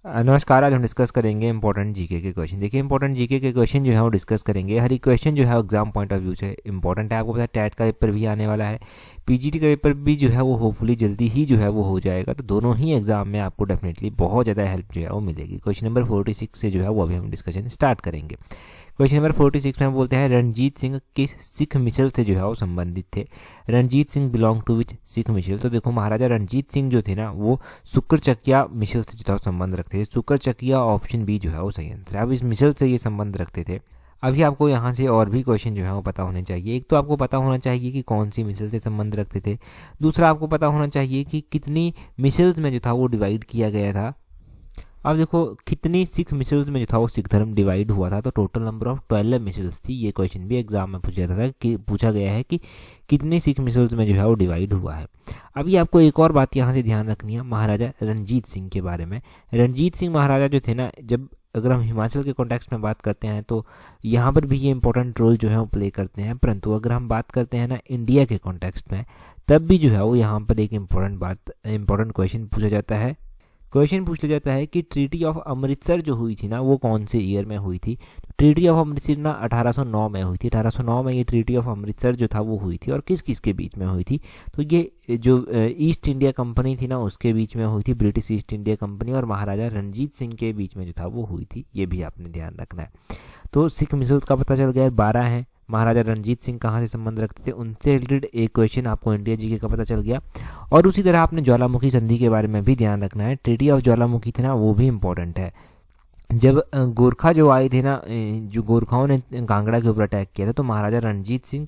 नमस्कार। आज हम डिस्कस करेंगे इंपॉर्टेंट जीके के क्वेश्चन। देखिए इंपॉर्टेंट जीके के क्वेश्चन जो है वो डिस्कस करेंगे। हर एक क्वेश्चन जो है एग्जाम पॉइंट ऑफ व्यू से इंपॉर्टेंट है। आपको पता है टैट का पेपर भी आने वाला है, पीजीटी का पेपर भी जो है वो होपफुली जल्दी ही जो है वो हो जाएगा। तो दोनों ही एग्जाम में आपको डेफिनेटली बहुत ज़्यादा हेल्प जो है वो मिलेगी। क्वेश्चन नंबर 46 से जो है वो अभी हम डिस्कशन स्टार्ट करेंगे। क्वेश्चन नंबर 46 में बोलते हैं रणजीत सिंह किस सिख मिसल से जो है वो संबंधित थे। रणजीत सिंह बिलोंग टू विच सिख मिसल। तो देखो महाराजा रणजीत सिंह जो थे ना वो शुक्र चकिया मिसल से जो था संबंध रखते थे। शुक्र चकिया ऑप्शन बी जो है वो सही आंसर है। अब इस मिसल से ये संबंध रखते थे। अभी आपको यहाँ से और भी क्वेश्चन जो है वो पता होने चाहिए। एक तो आपको पता होना चाहिए कि कौन सी मिसल से संबंध रखते थे। दूसरा आपको पता होना चाहिए कि कितनी मिसल्स में जो था वो डिवाइड किया गया था। अब देखो कितनी सिख मिसल्स में जो था वो सिख धर्म डिवाइड हुआ था, तो टोटल नंबर ऑफ 12 मिसल्स थी। ये क्वेश्चन भी एग्जाम में पूछा था कि पूछा गया है कि कितनी सिख मिसल्स में जो है वो डिवाइड हुआ है। अभी आपको एक और बात यहाँ से ध्यान रखनी है महाराजा रणजीत सिंह के बारे में। रणजीत सिंह महाराजा जो थे ना, जब अगर हम हिमाचल के कॉन्टेक्स्ट में बात करते हैं तो यहाँ पर भी ये इंपॉर्टेंट रोल जो है वो प्ले करते हैं, परंतु अगर हम बात करते हैं ना इंडिया के कॉन्टेक्स्ट में, तब भी जो है वो यहाँ पर एक इंपॉर्टेंट क्वेश्चन पूछा जाता है। क्वेश्चन पूछ लिया जाता है कि ट्रीटी ऑफ अमृतसर जो हुई थी ना वो कौन से ईयर में हुई थी। ट्रीटी ऑफ अमृतसर ना 1809 में हुई थी। 1809 में ये ट्रीटी ऑफ अमृतसर जो था वो हुई थी। और किस किस के बीच में हुई थी, तो ये जो ईस्ट इंडिया कंपनी थी ना उसके बीच में हुई थी, ब्रिटिश ईस्ट इंडिया कंपनी और महाराजा रणजीत सिंह के बीच में जो था वो हुई थी। ये भी आपने ध्यान रखना है। तो सिख मिसल्स का पता चल गया, 12 हैं। महाराजा रणजीत सिंह कहाँ से संबंध रखते थे उनसे रिलेटेड एक क्वेश्चन आपको इंडिया जीके का पता चल गया। और उसी तरह आपने ज्वालामुखी संधि के बारे में भी ध्यान रखना है। ट्रीटी ऑफ ज्वालामुखी थे ना वो भी इंपॉर्टेंट है। जब गोरखा जो आए थे ना, जो गोरखाओं ने कांगड़ा के ऊपर अटैक किया था, तो महाराजा रणजीत सिंह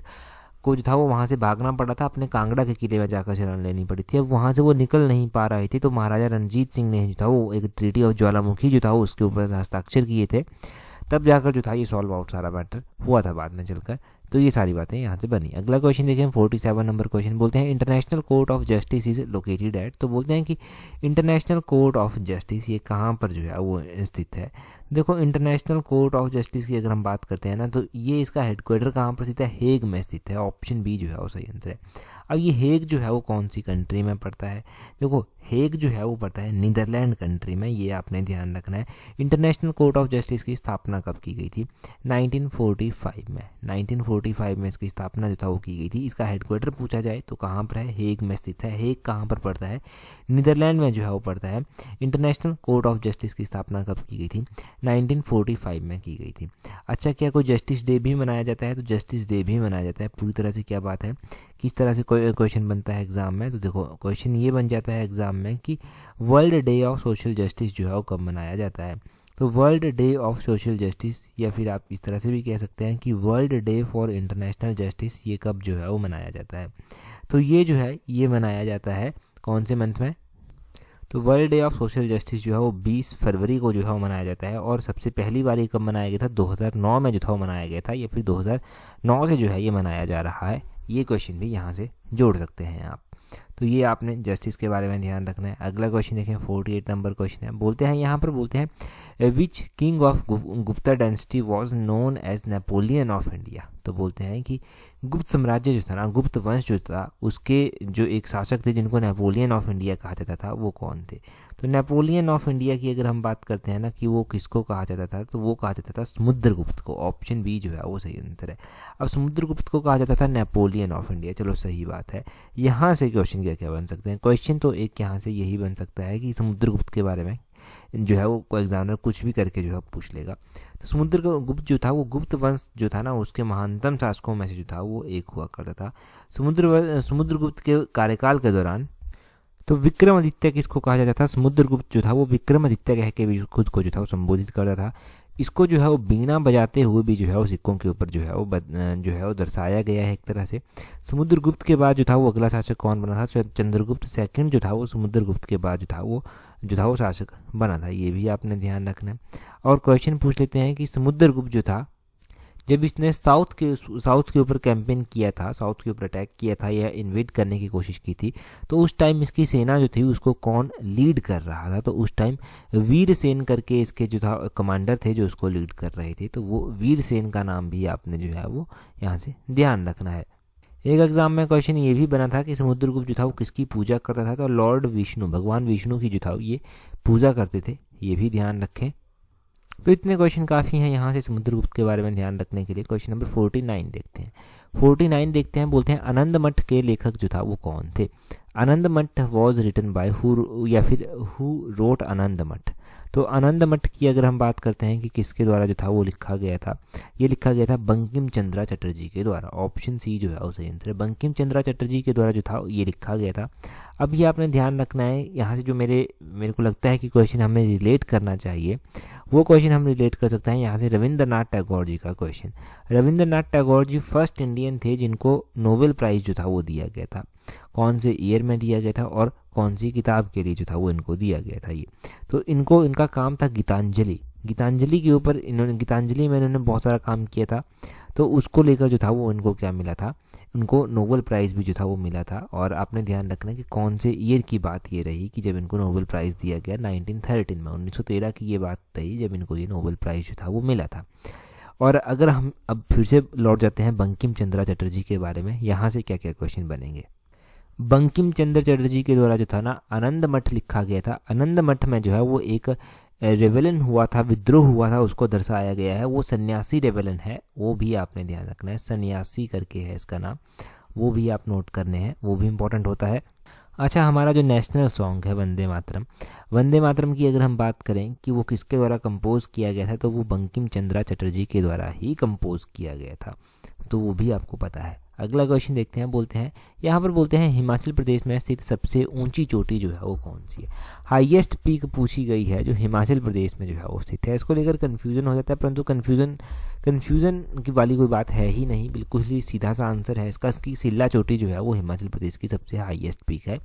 को जो था वो वहाँ से भागना पड़ा था, अपने कांगड़ा के किले में जाकर शरण लेनी पड़ी थी। अब वहाँ से वो निकल नहीं पा रहे थे, तो महाराजा रणजीत सिंह ने जो था वो एक ट्रीटी ऑफ ज्वालामुखी जो था वो उसके ऊपर हस्ताक्षर किए थे। तब जाकर जो था ये सॉल्व आउट सारा मैटर हुआ था बाद में चलकर। तो ये सारी बातें यहाँ से बनी। अगला क्वेश्चन देखें, 47 नंबर क्वेश्चन बोलते हैं international court of justice is located at. तो बोलते हैं कि इंटरनेशनल कोर्ट ऑफ जस्टिस ये कहाँ पर जो है वो स्थित है। देखो इंटरनेशनल कोर्ट ऑफ जस्टिस की अगर हम बात करते हैं ना, तो ये इसका हेडक्वार्टर कहाँ पर स्थित है, हेग में स्थित है। ऑप्शन बी जो है वो सही आंसर है। अब ये हेग जो है वो कौन सी कंट्री में पड़ता है, देखो हेग जो है वो पड़ता है नीदरलैंड कंट्री में। ये आपने ध्यान रखना है। इंटरनेशनल कोर्ट ऑफ जस्टिस की स्थापना कब की गई थी, 1945 में। 1945 में इसकी स्थापना जो था वो की गई थी। इसका हेडक्वार्टर पूछा जाए तो कहाँ पर है, हेग में स्थित है। हेग कहाँ पर पड़ता है, नीदरलैंड में जो है वो पड़ता है। इंटरनेशनल कोर्ट ऑफ जस्टिस की स्थापना कब की गई थी, 1945 में की गई थी। अच्छा, क्या कोई जस्टिस डे भी मनाया जाता है, तो जस्टिस डे भी मनाया जाता है। पूरी तरह से क्या बात है, किस तरह से कोई क्वेश्चन बनता है एग्जाम में, तो देखो क्वेश्चन ये बन जाता है एग्जाम में कि world day of social justice जो है वो कब मनाया जाता है। तो world day of social justice, या फिर आप इस तरह से भी कह सकते हैं कि world day for international justice, ये कब जो है वो मनाया जाता है। तो ये जो है ये मनाया जाता है कौन से मंथ में, तो world day of social justice जो है वो 20 फरवरी को जो है वो मनाया जाता है। और सबसे पहली बार ये कब मनाया गया था, 2009 में जो था वो मनाया गया था, या फिर 2009 से जो है ये मनाया जा रहा है। ये क्वेश्चन भी यहाँ से जोड़ सकते हैं आप। तो ये आपने जस्टिस के बारे में ध्यान रखना है। अगला क्वेश्चन देखें, 48 नंबर क्वेश्चन है। बोलते हैं यहाँ पर बोलते हैं which king of Gupta dynasty was known as Napoleon of India. तो बोलते हैं कि गुप्त साम्राज्य जो था ना, गुप्त वंश जो था, उसके जो एक शासक थे जिनको नेपोलियन ऑफ इंडिया कहा जाता था, वो कौन थे। तो नेपोलियन ऑफ इंडिया की अगर हम बात करते हैं ना कि वो किसको कहा जाता था, तो वो कहा जाता था समुद्रगुप्त को। ऑप्शन बी जो है वो सही आंसर है। अब समुद्रगुप्त को कहा जाता था नेपोलियन ऑफ इंडिया। चलो सही बात है। यहाँ से क्वेश्चन क्या क्या बन सकते हैं, क्वेश्चन तो एक यहाँ से यही बन सकता है कि समुद्रगुप्त के बारे में जो है वो एग्जामिनर कुछ भी करके जो है पूछ लेगा। तो समुद्रगुप्त जो था वो गुप्त वंश जो था ना उसके महानतम शासकों में से जो था वो एक हुआ करता था। समुद्रगुप्त के कार्यकाल के दौरान, तो विक्रमादित्य किसको कहा जाता था, समुद्रगुप्त जो था वो विक्रमादित्य कह के भी खुद को जो था वो संबोधित करता था। इसको जो है वो बीणा बजाते हुए भी जो है वो सिक्कों के ऊपर जो है वो दर्शाया गया है एक तरह से। समुद्रगुप्त के बाद जो था वो अगला शासक कौन बना था, चंद्रगुप्त सेकंड जो था वो समुद्रगुप्त के बाद जो था वो शासक बना था। ये भी आपने ध्यान रखना है। और क्वेश्चन पूछ लेते हैं कि समुद्रगुप्त जो था, जब इसने साउथ के ऊपर कैंपेन किया था, साउथ के ऊपर अटैक किया था या इन्वेड करने की कोशिश की थी, तो उस टाइम इसकी सेना जो थी उसको कौन लीड कर रहा था, तो उस टाइम वीरसेन करके इसके जो था कमांडर थे जो उसको लीड कर रहे थे। तो वो वीरसेन का नाम भी आपने जो है वो यहाँ से ध्यान रखना है। एक एग्जाम में क्वेश्चन ये भी बना था कि समुद्रगुप्त जो था वो किसकी पूजा करता था, तो लॉर्ड विष्णु, भगवान विष्णु की जो था ये पूजा करते थे, ये भी ध्यान रखें। तो इतने क्वेश्चन काफ़ी हैं यहाँ से समुद्रगुप्त के बारे में ध्यान रखने के लिए। क्वेश्चन नंबर 49 देखते हैं। 49 देखते हैं, बोलते हैं आनंद मठ के लेखक जो था वो कौन थे। आनंद मठ वॉज रिटन बाय हु, या फिर हु रोट आनंद मठ। तो आनंद मठ की अगर हम बात करते हैं कि किसके द्वारा जो था वो लिखा गया था, ये लिखा गया था बंकिम चंद्रा चटर्जी के द्वारा। ऑप्शन सी जो है वो सही आंसर है, बंकिम चंद्रा चटर्जी के द्वारा जो था ये लिखा गया था। अब ये आपने ध्यान रखना है, यहाँ से जो मेरे को लगता है कि क्वेश्चन हमें रिलेट करना चाहिए, वो क्वेश्चन हम रिलेट कर सकते हैं यहाँ से रविंद्रनाथ टैगोर जी का question. Rabindranath Tagore ji first Indian थे जिनको नोबेल प्राइज़ जो था वो दिया गया था। कौन से ईयर में दिया गया था और कौन सी किताब के लिए जो था वो इनको दिया गया था ये। तो इनका काम था गीतांजलि के ऊपर, गीतांजलि में इन्होंने बहुत सारा काम किया था, तो उसको लेकर जो था वो इनको क्या मिला था, उनको नोबेल प्राइज़ भी जो था वो मिला था। और आपने ध्यान रखना कि कौन से ईयर की बात ये रही कि जब इनको नोबेल प्राइज़ दिया गया, 1913 में, 1913 की ये बात रही जब इनको ये नोबेल प्राइज़ जो था वो मिला था। और अगर हम अब फिर से लौट जाते हैं बंकिम चंद्रा चटर्जी के बारे में, यहाँ से क्या क्या क्वेश्चन बनेंगे। बंकिम चंद्र चटर्जी के द्वारा जो था ना आनंद मठ लिखा गया था। आनंद मठ में जो है वो एक रेवेलन हुआ था, विद्रोह हुआ था, उसको दर्शाया गया है। वो सन्यासी रेवेलन है, वो भी आपने ध्यान रखना है, सन्यासी करके है इसका नाम, वो भी आप नोट करने हैं, वो भी इम्पोर्टेंट होता है। अच्छा, हमारा जो नेशनल सॉन्ग है वंदे मातरम, वंदे मातरम की अगर हम बात करें कि वो किसके द्वारा कंपोज किया गया था, तो वो बंकिम चंद्रा चटर्जी के द्वारा ही कंपोज किया गया था, तो वो भी आपको पता है। अगला क्वेश्चन देखते हैं, बोलते हैं यहाँ पर, बोलते हैं हिमाचल प्रदेश में स्थित सबसे ऊंची चोटी जो है वो कौन सी है। हाईएस्ट पीक पूछी गई है जो हिमाचल प्रदेश में जो है वो स्थित है। इसको लेकर कन्फ्यूजन हो जाता है, परंतु कन्फ्यूजन की वाली कोई बात है ही नहीं, बिल्कुल ही सीधा सा आंसर है इसका। इसकी सिल्ला चोटी जो है वो हिमाचल प्रदेश की सबसे हाईएस्ट पीक है।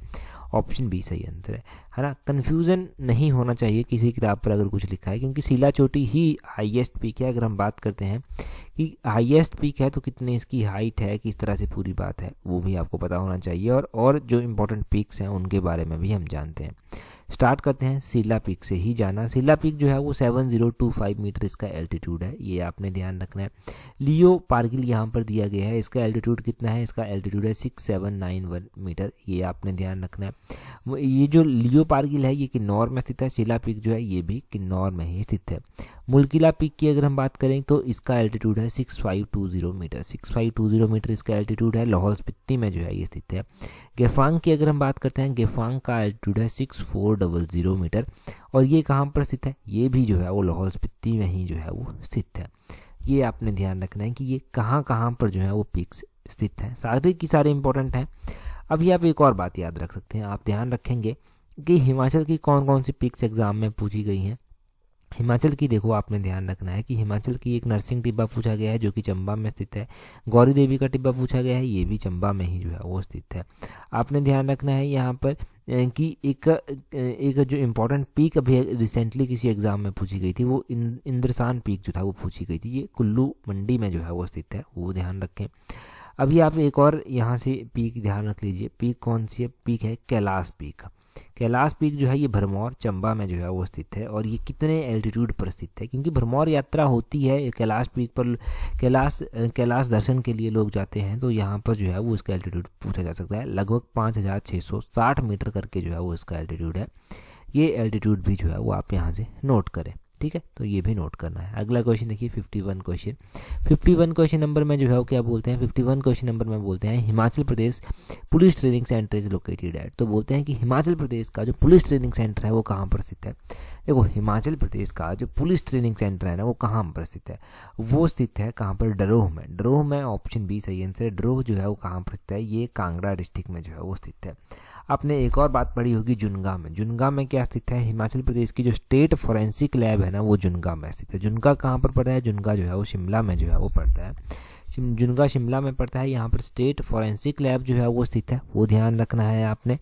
ऑप्शन बी सही आंसर है ना। कन्फ्यूज़न नहीं होना चाहिए किसी किताब पर अगर कुछ लिखा है, क्योंकि सिला चोटी ही हाईएस्ट पीक है। अगर हम बात करते हैं कि हाईएस्ट पीक है तो कितने इसकी हाइट है, किस तरह से पूरी बात है, वो भी आपको पता होना चाहिए। और जो इम्पोर्टेंट पीक्स हैं उनके बारे में भी हम जानते हैं। स्टार्ट करते हैं सिला पीक से ही जाना। सिला पीक जो है वो 7025 मीटर इसका एल्टीट्यूड है, ये आपने ध्यान रखना है। लियो पार्गिल यहाँ पर दिया गया है, इसका एल्टीट्यूड कितना है, इसका एल्टीट्यूड है 6791 मीटर, ये आपने ध्यान रखना है। ये जो लियो पार्गिल है ये किन्नौर में स्थित है, सिला पीक जो है ये भी किन्नौर में ही स्थित है। मुल्किला पीक की अगर हम बात करें तो इसका एल्टीट्यूड है 6520 मीटर, 6520 मीटर इसका एल्टीट्यूड है, लाहौल स्पीति में जो है ये स्थित है। गेफांग की अगर हम बात करते हैं, गेफांग का एल्टीट्यूड है 6400 मीटर, और ये कहाँ पर स्थित है, ये भी जो है वो लाहौल स्पीति में ही जो है वो स्थित है। ये आपने ध्यान रखना है कि ये कहाँ कहाँ पर जो है वो पीक्स स्थित हैं, सारे की सारे इंपॉर्टेंट हैं। अभी आप एक और बात याद रख सकते हैं, आप ध्यान रखेंगे कि हिमाचल की कौन कौन सी पीक्स एग्जाम में पूछी गई हैं। हिमाचल की देखो आपने ध्यान रखना है कि हिमाचल की एक नरसिंह टिब्बा पूछा गया है जो कि चंबा में स्थित है। गौरी देवी का टिब्बा पूछा गया है, ये भी चंबा में ही जो है वो स्थित है। आपने ध्यान रखना है यहाँ पर कि एक जो इम्पोर्टेंट पीक अभी रिसेंटली किसी एग्जाम में पूछी गई थी, वो इंद्रसान पीक जो था वो पूछी गई थी, ये कुल्लू मंडी में जो है वो स्थित है, वो ध्यान रखें। अभी आप एक और यहाँ से पीक ध्यान रख लीजिए, पीक कौन सी है, पीक है कैलाश पीक। कैलाश पीक जो है ये भरमौर चंबा में जो है वो स्थित है, और ये कितने एल्टीट्यूड पर स्थित है, क्योंकि भरमौर यात्रा होती है कैलाश पीक पर, कैलाश दर्शन के लिए लोग जाते हैं, तो यहाँ पर जो है वो इसका एल्टीट्यूड पूछा जा सकता है। लगभग 5660 मीटर करके जो है वो इसका एल्टीट्यूड है। ये एल्टीट्यूड भी जो है वो आप यहाँ से नोट करें, ठीक है, तो ये भी नोट करना है। अगला क्वेश्चन देखिए 51 क्वेश्चन नंबर में जो है वो क्या बोलते हैं, 51 क्वेश्चन नंबर में बोलते हैं Himachal Pradesh police training centre is located at. तो बोलते हैं कि हिमाचल प्रदेश का जो पुलिस ट्रेनिंग सेंटर है वो कहाँ पर स्थित है। देखो हिमाचल प्रदेश का जो पुलिस ट्रेनिंग सेंटर है ना वो कहाँ पर स्थित है, वो स्थित है कहाँ पर, डरोह में। डरोह में, ऑप्शन बी सही आंसर है। डरोह जो है वो कहाँ पर स्थित है, ये कांगड़ा डिस्ट्रिक्ट में जो है वो स्थित है। आपने एक और बात पढ़ी होगी जुनगा में। जुनगा में क्या स्थित है, हिमाचल प्रदेश की जो स्टेट फॉरेंसिक लैब है ना वो जुनगा में स्थित है। जुनगा कहाँ पर पड़ता है, जुनगा जो है वो शिमला में जो है वो पड़ता है। जुनगा शिमला में पड़ता है, यहाँ पर स्टेट फॉरेंसिक लैब जो है वो स्थित है, वो ध्यान रखना है आपने।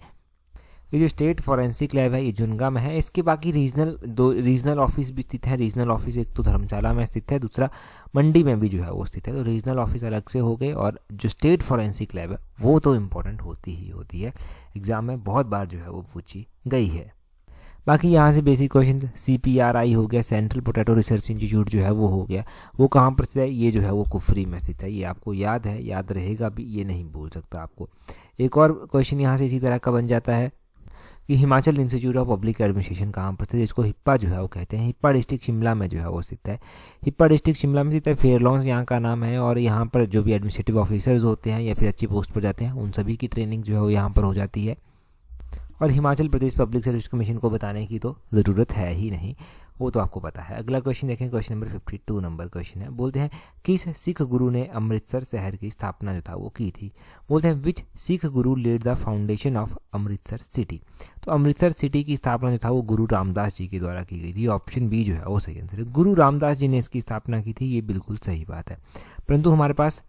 ये जो स्टेट फॉरेंसिक लैब है ये जुनगा में है। इसके बाकी रीजनल ऑफिस भी स्थित है। रीजनल ऑफिस एक तो धर्मशाला में स्थित है, दूसरा मंडी में भी जो है वो स्थित है। तो रीजनल ऑफिस अलग से हो गए, और जो स्टेट फॉरेंसिक लैब है वो तो इम्पोर्टेंट होती ही होती है, एग्जाम में बहुत बार जो है वो पूछी गई है। बाकी यहाँ से बेसिक क्वेश्चन CPRI हो गया, सेंट्रल पोटैटो रिसर्च इंस्टीट्यूट जो है वो हो गया, वो कहाँ पर स्थित है, ये जो है वो कुफरी में स्थित है। ये आपको याद है, याद रहेगा भी, ये नहीं भूल सकता आपको। एक और क्वेश्चन यहाँ से इसी तरह का बन जाता है कि Himachal institute of public administration कहाँ पर स्थित है, जिसको हिप्पा जो है वो कहते हैं। हिप्पा डिस्ट्रिक्ट शिमला में जो है वो स्थित है। हिप्पा डिस्ट्रिक्ट शिमला में स्थित है। फेयरलॉन्स यहाँ का नाम है, और यहाँ पर जो भी एडमिनिस्ट्रेटिव ऑफिसर्स होते हैं या फिर अच्छी पोस्ट पर जाते हैं, उन सभी की ट्रेनिंग जो है वो यहाँ पर हो जाती है। और Himachal Pradesh public service commission को बताने की तो ज़रूरत है ही नहीं, वो तो आपको पता है। अगला क्वेश्चन देखें, क्वेश्चन नंबर 52 नंबर क्वेश्चन है। बोलते हैं किस सिख गुरु ने अमृतसर शहर की स्थापना जो था वो की थी। बोलते हैं which Sikh guru led the foundation of Amritsar city. तो अमृतसर सिटी की स्थापना जो था वो गुरु रामदास जी के द्वारा की गई थी। ऑप्शन बी जो है वो सही आंसर है। गुरु रामदास जी ने इसकी स्थापना की थी, ये बिल्कुल सही बात है। परंतु हमारे पास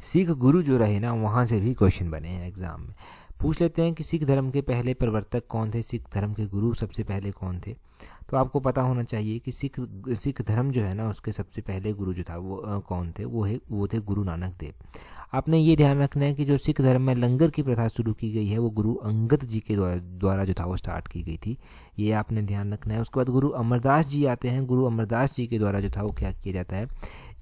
सिख गुरु जो रहे ना, वहाँ से भी क्वेश्चन बने हैं एग्जाम में। पूछ लेते हैं कि सिख धर्म के पहले प्रवर्तक कौन थे, सिख धर्म के गुरु सबसे पहले कौन थे। तो आपको पता होना चाहिए कि सिख धर्म जो है ना, उसके सबसे पहले गुरु जो था वो कौन थे, वो थे गुरु नानक देव। आपने ये ध्यान रखना है कि जो सिख धर्म में लंगर की प्रथा शुरू की गई है वो गुरु अंगद जी के द्वारा जो था वो स्टार्ट की गई थी, ये आपने ध्यान रखना है। उसके बाद गुरु अमरदास जी आते हैं। गुरु अमरदास जी के द्वारा जो था वो क्या किया जाता है,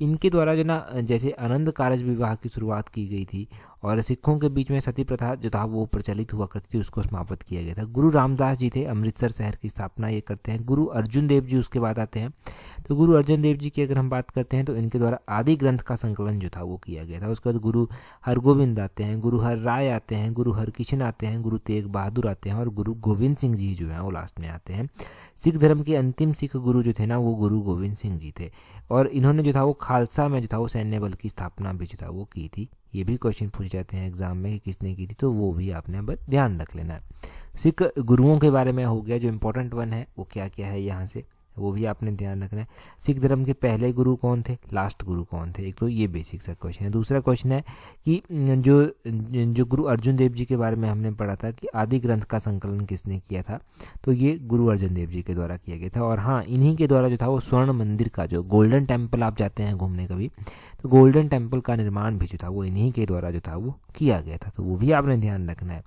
इनके द्वारा जो ना जैसे आनंद कारज विवाह की शुरुआत की गई थी, और सिखों के बीच में सती प्रथा जो था वो प्रचलित हुआ करती थी, उसको समाप्त किया गया था। गुरु रामदास जी थे, अमृतसर शहर की स्थापना ये करते हैं। गुरु अर्जुन देव जी उसके बाद आते हैं। तो गुरु अर्जुन देव जी की अगर हम बात करते हैं तो इनके द्वारा आदि ग्रंथ का संकलन जो था वो किया गया था। उसके बाद गुरु हरगोविंद आते हैं, गुरु हर राय आते हैं, गुरु हरकिशन आते हैं, गुरु तेग बहादुर आते हैं, और गुरु गोविंद सिंह जी जो है वो लास्ट में आते हैं। सिख धर्म के अंतिम सिख गुरु जो थे ना, वो गुरु गोविंद सिंह जी थे, और इन्होंने जो था वो खालसा में जो था वो सैन्य बल की स्थापना भी जो था वो की थी। ये भी क्वेश्चन पूछ जाते हैं एग्जाम में कि किसने की थी, तो वो भी आपने अब ध्यान रख लेना है। सिख गुरुओं के बारे में हो गया, जो इंपॉर्टेंट वन है वो क्या क्या है यहाँ से, वो भी आपने ध्यान रखना है। सिख धर्म के पहले गुरु कौन थे, लास्ट गुरु कौन थे, एक तो ये बेसिक सा क्वेश्चन है। दूसरा क्वेश्चन है कि जो गुरु अर्जुन देव जी के बारे में हमने पढ़ा था कि आदि ग्रंथ का संकलन किसने किया था, तो ये गुरु अर्जुन देव जी के द्वारा किया गया था। और हाँ, इन्हीं के द्वारा जो था वो स्वर्ण मंदिर का, जो गोल्डन टेम्पल आप जाते हैं घूमने कभी, तो गोल्डन टेम्पल का निर्माण भी जो था वो इन्हीं के द्वारा जो था वो किया गया था, तो वो भी आपने ध्यान रखना है।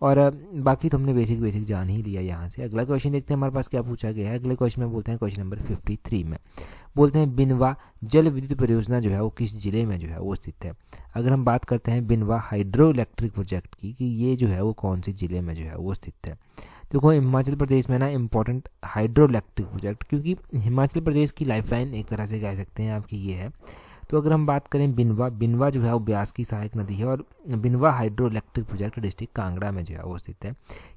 और बाकी तो हमने बेसिक जान ही लिया यहाँ से। अगला क्वेश्चन देखते हैं हमारे पास क्या पूछा गया है। अगले क्वेश्चन में बोलते हैं क्वेश्चन नंबर 53 में बोलते हैं बिनवा जल विद्युत परियोजना जो है वो किस जिले में जो है वो स्थित है। अगर हम बात करते हैं बिनवा हाइड्रो इलेक्ट्रिक प्रोजेक्ट की, कि ये जो है वो कौन से जिले में जो है वो स्थित है। देखो हिमाचल प्रदेश में ना इंपॉर्टेंट हाइड्रो इलेक्ट्रिक प्रोजेक्ट, क्योंकि हिमाचल प्रदेश की लाइफलाइन एक तरह से कह सकते हैं आपकी ये है। तो अगर हम बात करें बिनवा जो है वो ब्यास की सहायक नदी है, और Binwa hydroelectric project district Kangra में जो है वो स्थित है।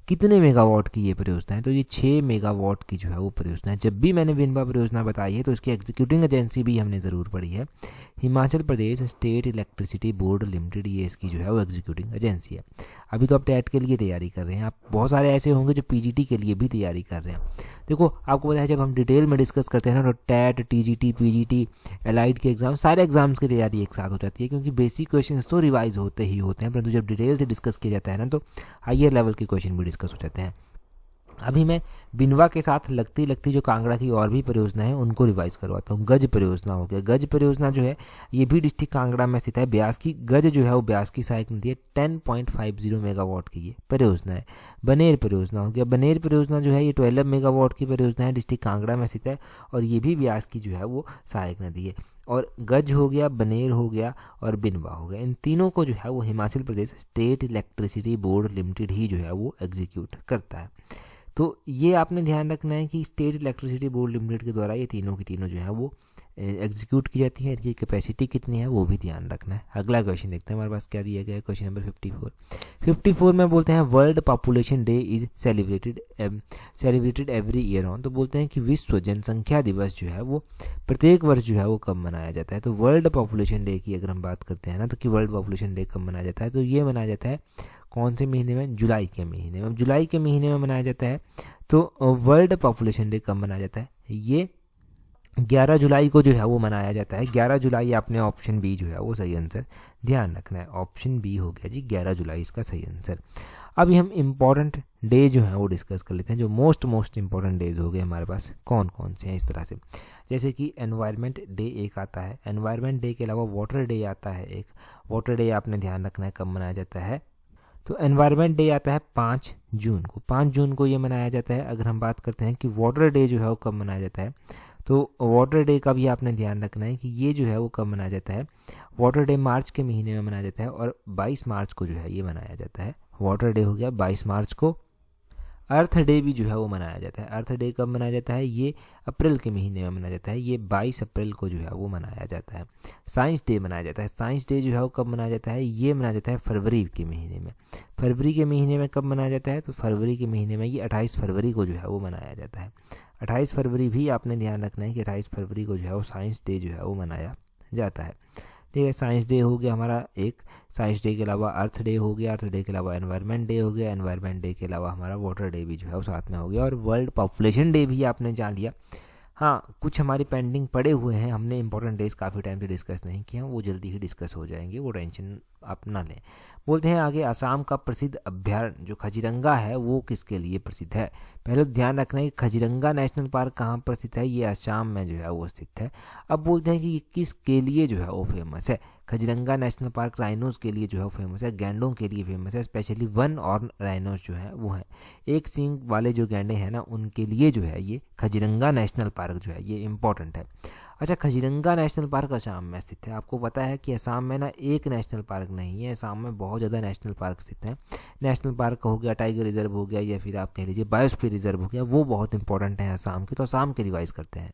कितने मेगावाट की ये परियोजना है, तो ये 6 मेगावाट की जो है वो परियोजना है। जब भी मैंने बिनवा परियोजना बताई है तो इसकी एग्जीक्यूटिंग एजेंसी भी हमने ज़रूर पढ़ी है, Himachal Pradesh state electricity board limited, ये इसकी जो है वो एग्जीक्यूटिंग एजेंसी है। अभी तो आप टेट के लिए तैयारी कर रहे हैं, आप बहुत सारे ऐसे होंगे जो पीजीटी के लिए भी तैयारी कर रहे हैं। देखो आपको पता है जब हम डिटेल में डिस्कस करते हैं ना, तो टेट, टीजीटी, पीजीटी, एलाइड के एग्जाम, सारे एग्जाम्स की तैयारी एक साथ हो जाती है, क्योंकि बेसिक क्वेश्चंस तो रिवाइज होते ही होते हैं, परंतु जब डिटेल से डिस्कस किया जाता है ना, तो हायर लेवल के क्वेश्चन भी डिस्कस हो जाते हैं। अभी मैं बिनवा के साथ लगती जो कांगड़ा की और भी परियोजना है उनको रिवाइज करवाता हूँ। गज परियोजना हो गया, गज परियोजना जो है ये भी डिस्ट्रिक्ट कांगड़ा में स्थित है। ब्यास की गज जो है वो ब्यास की सहायक नदी है, 10.50 मेगावाट की ये परियोजना है। बनेर परियोजना हो गया, बनेर परियोजना जो है ये 12 मेगावाट की परियोजना है, डिस्ट्रिक्ट कांगड़ा में स्थित है, और ये भी ब्यास की जो है वो सहायक नदी है। और गज हो गया, बनेर हो गया और बिनवा हो गया, इन तीनों को जो है वो Himachal Pradesh state electricity board limited ही जो है वो एग्जीक्यूट करता है। तो ये आपने ध्यान रखना है कि स्टेट इलेक्ट्रिसिटी बोर्ड लिमिटेड के द्वारा ये तीनों की तीनों जो है वो एग्जीक्यूट की जाती है। इनकी कैपेसिटी कितनी है वो भी ध्यान रखना है। अगला क्वेश्चन देखते हैं हमारे पास क्या दिया गया है, क्वेश्चन नंबर 54 में बोलते हैं world population day is celebrated every year on. तो बोलते हैं कि विश्व जनसंख्या दिवस जो है वो प्रत्येक वर्ष जो है वो कब मनाया जाता है। तो वर्ल्ड पॉपुलेशन डे की अगर हम बात करते हैं ना, तो कि वर्ल्ड पॉपुलेशन डे कब मनाया जाता है, तो ये मनाया जाता है कौन से महीने में, जुलाई के महीने में। जुलाई के महीने में मनाया जाता है। तो वर्ल्ड पॉपुलेशन डे कब मनाया जाता है, ये 11 जुलाई को जो है वो मनाया जाता है। 11 जुलाई आपने ऑप्शन बी जो है वो सही आंसर ध्यान रखना है। ऑप्शन बी हो गया जी, 11 जुलाई इसका सही आंसर। अभी हम इम्पॉर्टेंट डे जो है वो डिस्कस कर लेते हैं, जो मोस्ट इम्पॉर्टेंट डेज हो गए हमारे पास कौन कौन से हैं इस तरह से। जैसे कि एनवायरनमेंट डे एक आता है, एनवायरनमेंट डे के अलावा वाटर डे आता है एक। वाटर डे आपने ध्यान रखना है कब मनाया जाता है, तो एनवायरनमेंट डे आता है 5 जून को। 5 जून को ये मनाया जाता है। अगर हम बात करते हैं कि वाटर डे जो है वो कब मनाया जाता है, तो वाटर डे का भी आपने ध्यान रखना है कि ये जो है वो कब मनाया जाता है। वाटर डे मार्च के महीने में मनाया जाता है और 22 मार्च को जो है ये मनाया जाता है। वाटर डे हो गया 22 मार्च को। अर्थ डे भी जो है वो मनाया जाता है। अर्थ डे कब मनाया जाता है, ये अप्रैल के महीने में मनाया जाता है। ये 22 अप्रैल को जो है वो मनाया जाता है। साइंस डे मनाया जाता है। साइंस डे जो है वो कब मनाया जाता है, ये मनाया जाता है फरवरी के महीने में। फरवरी के महीने में कब मनाया जाता है, तो फरवरी के महीने में ये 28 फरवरी को जो है वो मनाया जाता है। 28 फरवरी भी आपने ध्यान रखना है कि 28 फरवरी को जो है वो साइंस डे जो है वो मनाया जाता है। ठीक है, साइंस डे हो गया हमारा एक। साइंस डे के अलावा अर्थ डे हो गया। अर्थ डे के अलावा एनवायरनमेंट डे हो गया। एनवायरनमेंट डे के अलावा हमारा वाटर डे भी जो है वो साथ में हो गया। और वर्ल्ड पॉपुलेशन डे भी आपने जान लिया। हाँ, कुछ हमारे पेंडिंग पड़े हुए हैं, हमने इंपॉर्टेंट डेज काफ़ी टाइम से डिस्कस नहीं किए हैं, वो जल्दी ही डिस्कस हो जाएंगे, वो टेंशन आप ना लें। बोलते हैं आगे, असम का प्रसिद्ध अभ्यारण्य जो खजीरंगा है वो किसके लिए प्रसिद्ध है। पहले ध्यान रखना है कि खजीरंगा नेशनल पार्क कहाँ पर स्थित है, ये असम में जो है वो स्थित है। अब बोलते हैं कि ये किसके लिए जो है वो फेमस है। खजीरंगा नेशनल पार्क राइनोज के लिए जो है वो फेमस है, गैंडों के लिए फेमस है। स्पेशली वन और राइनोज जो है वो हैं, एक सींग वाले जो गैंडे हैं ना, उनके लिए जो है ये खजीरंगा नेशनल पार्क जो है ये इम्पोर्टेंट है। अच्छा, खजीरंगा नेशनल पार्क असम में स्थित है। आपको पता है कि असम में ना एक नेशनल पार्क नहीं है, असम में बहुत ज़्यादा नेशनल पार्क स्थित हैं। नेशनल पार्क हो गया, टाइगर रिजर्व हो गया, या फिर आप कह लीजिए बायोस्फीयर रिजर्व हो गया, वो बहुत इंपॉर्टेंट है असम के, तो असम के रिवाइज करते हैं।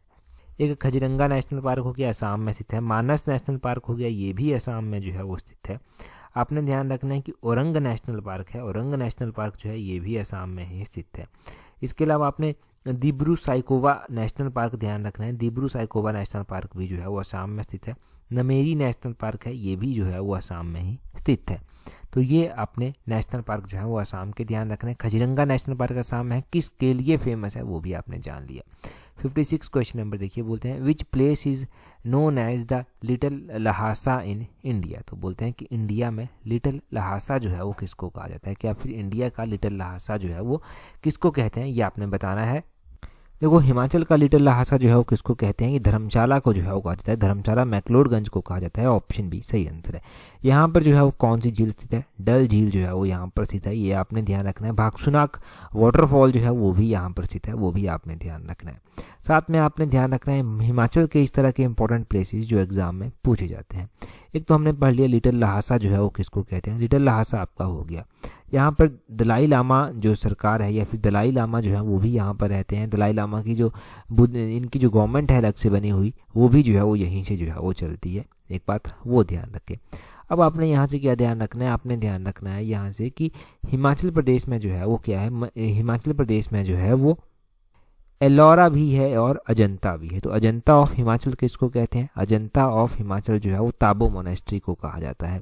एक खजीरंगा नेशनल पार्क हो गया, असम में स्थित है। मानस नेशनल पार्क हो गया, ये भी असम में जो है वो स्थित है। आपने ध्यान रखना है कि औरंग नेशनल पार्क है, औरंग नेशनल पार्क जो है ये भी असम में ही स्थित है। इसके अलावा आपने दिब्रू साइकोवा नेशनल पार्क ध्यान रखना है, दिब्रू साइकोवा नेशनल पार्क भी जो है वो असम में स्थित है। नमेरी नेशनल पार्क है, ये भी जो है वो असम में ही स्थित है। तो ये आपने नेशनल पार्क जो है वो असम के ध्यान रखना है। खजीरंगा नेशनल पार्क असम में है, किसके लिए फेमस है वो भी आपने जान लिया। 56 क्वेश्चन नंबर देखिए, बोलते हैं which place is known as the little Lhasa in India. तो बोलते हैं कि इंडिया में लिटिल लहासा जो है वो किसको कहा जाता है, क्या फिर इंडिया का लिटिल लहासा जो है वो किसको कहते हैं, ये आपने बताना है। देखो, हिमाचल का लिटिल लहासा जो है वो किसको कहते हैं, ये धर्मशाला को जो है वो कहा जाता है। धर्मशाला मैक्लोडगंज को कहा जाता है। ऑप्शन बी सही आंसर है। यहाँ पर जो है वो कौन सी झील स्थित है, डल झील जो है वो यहाँ पर स्थित है, ये आपने ध्यान रखना है। भागसुनाक वाटरफॉल जो है वो भी यहाँ पर स्थित है, वो भी आपने ध्यान रखना है। साथ में आपने ध्यान रखना है हिमाचल के इस तरह के इंपॉर्टेंट प्लेसेस जो एग्जाम में पूछे जाते हैं। एक तो हमने पढ़ लिया लिटिल लहासा जो है वो किसको कहते हैं। लिटिल लहासा आपका हो गया, यहाँ पर दलाई लामा जो सरकार है, या फिर दलाई लामा जो है वो भी यहाँ पर रहते हैं। दलाई लामा की जो इनकी जो गवर्नमेंट है अलग से बनी हुई, वो भी जो है वो यहीं से जो है वो चलती है। एक बात वो ध्यान रखें। अब आपने यहाँ से क्या ध्यान रखना है, आपने ध्यान रखना है यहाँ से कि हिमाचल प्रदेश में जो है वो क्या है, हिमाचल प्रदेश में जो है वो एलोरा भी है और अजंता भी है। तो अजंता ऑफ हिमाचल किसको कहते हैं, अजंता ऑफ हिमाचल जो है वो ताबो मोनेस्ट्री को कहा जाता है।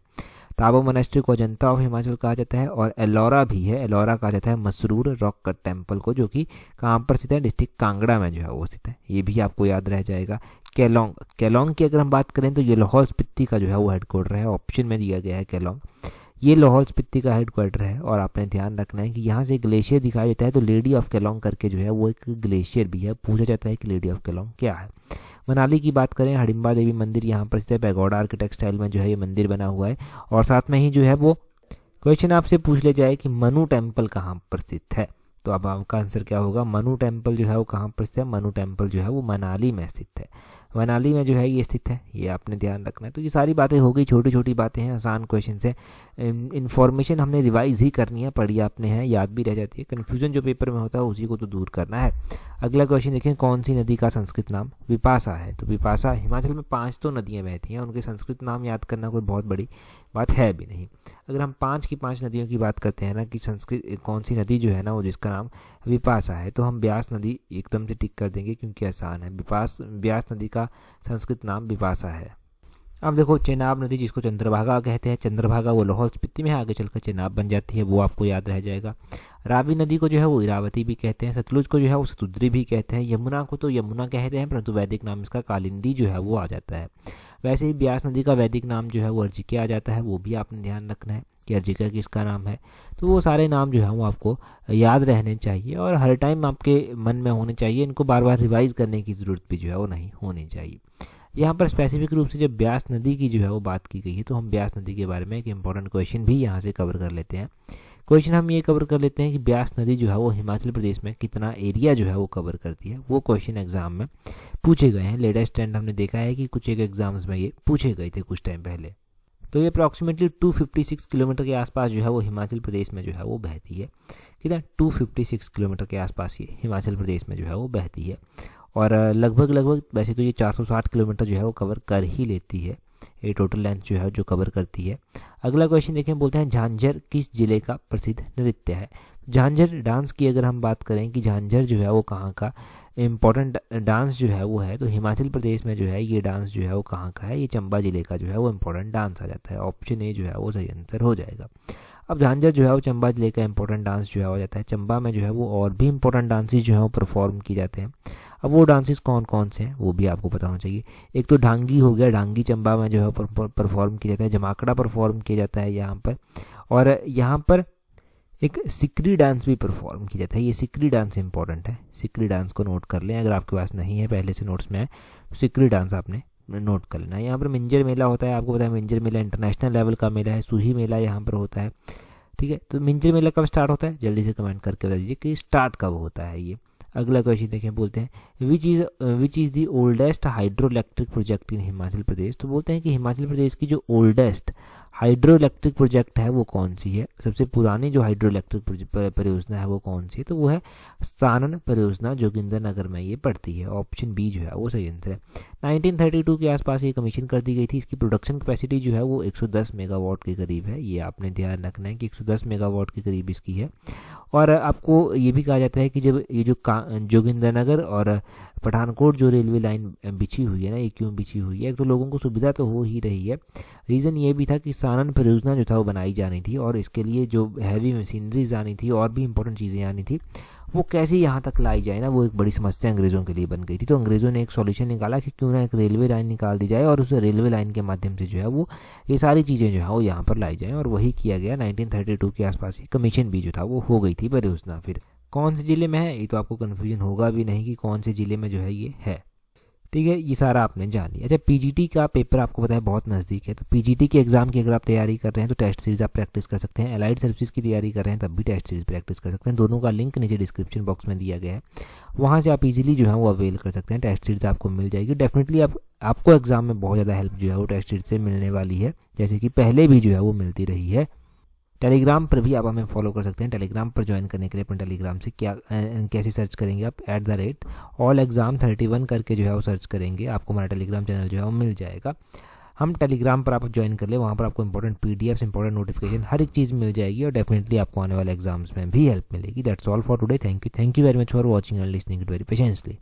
ताबो मोनेस्ट्री को अजंता ऑफ हिमाचल कहा जाता है। और एलोरा भी है, एलोरा कहा जाता है मसरूर रॉक कट टेम्पल को, जो कि कहाँ पर स्थित है, डिस्ट्रिक्ट कांगड़ा में जो है वो स्थित है। ये भी आपको याद रह जाएगा। केलोंग, केलोंग की अगर हम बात करें तो ये लाहौल स्पीति का जो है वो हेडक्वार्टर है। ऑप्शन में दिया गया है केलोंग, ये लाहौल स्पीति का हेडक्वार्टर है। और आपने ध्यान रखना है कि यहाँ से ग्लेशियर दिखाई देता है, तो लेडी ऑफ केलोंग करके जो है वो एक ग्लेशियर भी है। पूछा जाता है कि लेडी ऑफ केलोंग क्या है। मनाली की बात करें, हडिम्बा देवी मंदिर यहाँ पर स्थित है। पैगोडा आर्किटेक्ट स्टाइल में जो है ये मंदिर बना हुआ है। और साथ में ही जो है वो क्वेश्चन आपसे पूछ ले जाए कि मनु टेम्पल कहाँ पर स्थित है, तो अब आपका आंसर क्या होगा, मनु टेम्पल जो है वो कहाँ पर स्थित है। मनु टेम्पल जो है वो मनाली में स्थित है, मनाली में जो है ये स्थित है, ये आपने ध्यान रखना है। तो ये सारी बातें हो गई, छोटी छोटी बातें हैं, आसान क्वेश्चन है। इन्फॉर्मेशन हमने रिवाइज ही करनी है, पढ़ी आपने है, याद भी रह जाती है। कन्फ्यूजन जो पेपर में होता है उसी को तो दूर करना है। अगला क्वेश्चन देखें, कौन सी नदी का संस्कृत नाम विपाशा है। तो विपाशा, हिमाचल में 5 तो नदियाँ बहती हैं, उनके संस्कृत नाम याद करना कोई बहुत बड़ी बात है भी नहीं। अगर हम 5 की 5 नदियों की बात करते हैं ना कि संस्कृत कौन सी नदी जो है ना वो जिसका नाम विपाशा है, तो हम ब्यास नदी एकदम से टिक कर देंगे क्योंकि आसान है। ब्यास नदी का संस्कृत नाम विपाशा है। अब देखो, चेनाब नदी जिसको चंद्रभागा कहते हैं, चंद्रभागा वो लाहौल स्पीति में है, आगे चलकर चेनाब बन जाती है, वो आपको याद रह जाएगा। रावी नदी को जो है वो इरावती भी कहते हैं, सतलुज को जो है वो सतुद्री भी कहते हैं, यमुना को तो यमुना कहते हैं, परंतु वैदिक नाम इसका कालिंदी जो है वो आ जाता है। वैसे ही ब्यास नदी का वैदिक नाम जो है वो अर्जिका आ जाता है, वो भी आपने ध्यान रखना है कि अर्जिका किसका नाम है। तो वो सारे नाम जो है वो आपको याद रहने चाहिए और हर टाइम आपके मन में होने चाहिए, इनको बार बार रिवाइज करने की ज़रूरत भी जो है वो नहीं होनी चाहिए। यहाँ पर स्पेसिफिक रूप से जब ब्यास नदी की जो है वो बात की गई है, तो हम ब्यास नदी के बारे में एक इंपॉर्टेंट क्वेश्चन भी यहाँ से कवर कर लेते हैं क्वेश्चन हम ये कवर कर लेते हैं कि ब्यास नदी जो है वो हिमाचल प्रदेश में कितना एरिया जो है वो कवर करती है। वो क्वेश्चन एग्जाम में पूछे गए हैं। लेटेस्ट ट्रेंड हमने देखा है कि कुछ एक एग्जाम्स में ये पूछे गए थे कुछ टाइम पहले। तो ये अप्रॉक्सीमेटली 256 किलोमीटर के आसपास जो है वो हिमाचल प्रदेश में जो है वो बहती है। कितना 256 किलोमीटर के आसपास ये हिमाचल प्रदेश में जो है वो बहती है। और लगभग वैसे तो ये 460 किलोमीटर जो है वो कवर कर ही लेती है, ये टोटल लेंथ जो है जो कवर करती है। अगला क्वेश्चन देखें, बोलते हैं झांझर किस जिले का प्रसिद्ध नृत्य है। झांझर डांस की अगर हम बात करें कि झांझर जो है वो कहाँ का इम्पोर्टेंट डांस जो है वो है, तो हिमाचल प्रदेश में जो है ये डांस जो है वो कहाँ का है, ये चंबा जिले का जो है वो इम्पोर्टेंट डांस आ जाता है। ऑप्शन ए जो है वो सही आंसर हो जाएगा। अब झांझर जो है वो चंबा जिले का इंपॉर्टेंट डांस जो है हो जाता है। चंबा में जो है वो और भी इंपॉर्टेंट डांसेस जो है वो परफॉर्म किए जाते हैं। अब वो डांसेस कौन कौन से हैं वो भी आपको पता होना चाहिए। एक तो ढांगी हो गया, ढांगी चंबा में जो है परफॉर्म किया जाता है। जमाकड़ा परफॉर्म किया जाता है यहाँ पर, और यहाँ पर एक सिकरी डांस भी परफॉर्म किया जाता है। ये सिकरी डांस इंपॉर्टेंट है, सिकरी डांस को नोट कर लें। अगर आपके पास नहीं है पहले से नोट्स में है तो सिकरी डांस आपने नोट कर लेना है। यहाँ पर मिंजर मेला होता है, आपको पता है मिंजर मेला इंटरनेशनल लेवल का मेला है। सूही मेला यहाँ पर होता है, ठीक है। तो मिंजर मेला कब स्टार्ट होता है, जल्दी से कमेंट करके बता दीजिए कि स्टार्ट कब होता है ये। अगला क्वेश्चन देखें, बोलते हैं which is the oldest hydroelectric project in Himachal Pradesh. तो बोलते हैं कि हिमाचल प्रदेश की जो ओल्डेस्ट हाइड्रो इलेक्ट्रिक प्रोजेक्ट है वो कौन सी है, सबसे पुरानी जो हाइड्रो इलेक्ट्रिक परियोजना है वो कौन सी है, तो वो है सानन परियोजना, जोगिंद्रनगर में ये पड़ती है। ऑप्शन बी जो है वो सही आंसर है। 1932 के आसपास ये कमीशन कर दी गई थी। इसकी प्रोडक्शन कैपेसिटी जो है वो 110 मेगावाट के करीब है। ये आपने ध्यान रखना है कि 110 मेगावाट के करीब इसकी है। और आपको ये भी कहा जाता है कि जब ये जो जोगिंद्रनगर और पठानकोट जो रेलवे लाइन बिछी हुई है ना, ये क्यों बिछी हुई है, एक तो लोगों को सुविधा तो हो ही रही है, रीज़न ये भी था कि सानन परियोजना जो था वो बनाई जानी थी और इसके लिए जो हैवी मशीनरीज आनी थी और भी इंपॉर्टेंट चीज़ें आनी थी, वो कैसे यहाँ तक लाई जाए ना, वो एक बड़ी समस्या अंग्रेज़ों के लिए बन गई थी। तो अंग्रेज़ों ने एक सॉल्यूशन निकाला कि क्यों ना एक रेलवे लाइन निकाल दी जाए और उस रेलवे लाइन के माध्यम से जो है वो ये सारी चीज़ें जो है वो यहाँ पर लाई जाएँ, और वही किया गया। 1932 के आसपास ही कमीशन भी जो था वो हो गई थी परियोजना। फिर कौन से ज़िले में है ये तो आपको कन्फ्यूजन होगा भी नहीं कि कौन से ज़िले में जो है ये है, ठीक है। ये सारा आपने जान लिया। अच्छा, पीजीटी का पेपर आपको पता है बहुत नज़दीक है, तो पीजीटी के एग्जाम की अगर आप तैयारी कर रहे हैं तो टेस्ट सीरीज आप प्रैक्टिस कर सकते हैं। एलाइड सर्विसेज की तैयारी कर रहे हैं तब भी टेस्ट सीरीज प्रैक्टिस कर सकते हैं। दोनों का लिंक नीचे डिस्क्रिप्शन बॉक्स में दिया गया है, वहाँ से आप इजीली जो है वो अवेल कर सकते हैं। टेस्ट सीरीज आपको मिल जाएगी। डेफिनेटली आपको एग्जाम में बहुत ज़्यादा हेल्प जो है वो टेस्ट सीरीज से मिलने वाली है, जैसे कि पहले भी जो है वो मिलती रही है। टेलीग्राम पर भी आप हमें फॉलो कर सकते हैं। टेलीग्राम पर ज्वाइन करने के लिए अपने टेलीग्राम से कैसे सर्च करेंगे आप, @allexam31 करके जो है वो सर्च करेंगे, आपको हमारा टेलीग्राम चैनल जो है वो मिल जाएगा। हम टेलीग्राम पर आप ज्वाइन कर ले, वहाँ पर आपको इंपॉर्टेंट PDFs, इंपॉर्टेंट नोटिफिकेशन, हर एक चीज़ मिल जाएगी और डेफिनेटली आपको आने वाले एग्जाम्स में भी हेल्प मिलेगी। That's all for today. Thank you very much for watching and listening it very patiently.